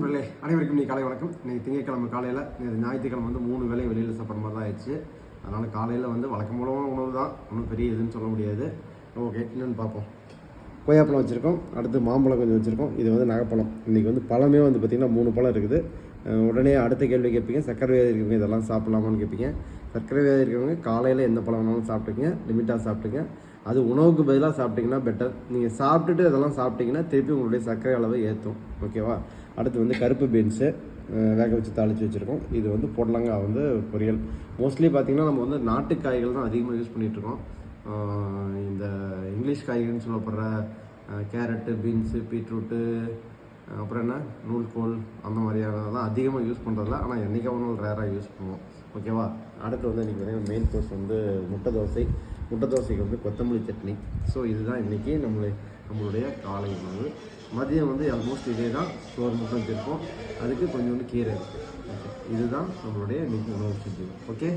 அனைவருக்கும் நீ காலை வணக்கம். இன்னைக்கு திங்கட்கிழமை காலையில் ஞாயிற்றுக்கிழமை வந்து 3 வேளை வெளியில் சாப்பிட்ற மாதிரி தான் ஆயிடுச்சு. அதனால் காலையில் வந்து வழக்கம் போல உணவு தான், ஒன்றும் பெரிய இதுன்னு சொல்ல முடியாது. ஓகே, இன்னொன்று பார்ப்போம். கொய்யாப்பழம் வச்சுருக்கோம், அடுத்து மாம்பழம் கொஞ்சம் வச்சுருக்கோம். இது வந்து நகைப்பழம். இன்றைக்கி வந்து பழமே வந்து பார்த்திங்கன்னா 3 பழம் இருக்குது. உடனே அடுத்த கேள்வி கேட்பீங்க, சர்க்கரை வியாதி இருக்கிறவங்க இதெல்லாம் சாப்பிட்லாமான்னு கேட்பீங்க. சர்க்கரை வியாதி இருக்கிறவங்க காலையில் எந்த பழம் வேணாலும் சாப்பிட்டுங்க, லிமிட்டாக சாப்பிட்டுங்க. அது உணவுக்கு பதிலாக சாப்பிட்டிங்கன்னா பெட்டர். நீங்கள் சாப்பிட்டுட்டு இதெல்லாம் சாப்பிட்டிங்கன்னா திருப்பி உங்களுடைய சர்க்கரை அளவை ஏற்றும். ஓகேவா? அடுத்து வந்து கருப்பு பீன்ஸு வேக வச்சு தாளித்து வச்சுருக்கோம். இது வந்து பொடலங்காய் வந்து பொரியல். மோஸ்ட்லி பார்த்திங்கன்னா நம்ம வந்து நாட்டு காய்கள் தான் அதிகமாக யூஸ் பண்ணிகிட்ருக்கோம். இந்த இங்கிலீஷ் காய்கள்னு சொல்லப்படுற கேரட்டு, பீன்ஸு, பீட்ரூட்டு, அப்புறம் என்ன நூல்கோல் அந்த மாதிரியானதெல்லாம் அதிகமாக யூஸ் பண்ணுறதில்ல. ஆனால் என்றைக்கா ஒரு நாள் ரேராக யூஸ் பண்ணுவோம். ஓகேவா? அடுத்து வந்து இன்றைக்கி பார்த்தீங்கன்னா மெயின் கோர்ஸ் வந்து முட்டை தோசைக்கு வந்து கொத்தமல்லி சட்னி. ஸோ இதுதான் இன்றைக்கி நம்மளுடைய காலை உணவு. மதியம் வந்து ஆல்மோஸ்ட் இதே தான், சோறு மட்டும் வச்சுருக்கோம். அதுக்கு கொஞ்சோண்டு கீரை இருக்குது. ஓகே, இதுதான் நம்மளுடைய இன்றைக்கி உணவு செஞ்சு. ஓகே.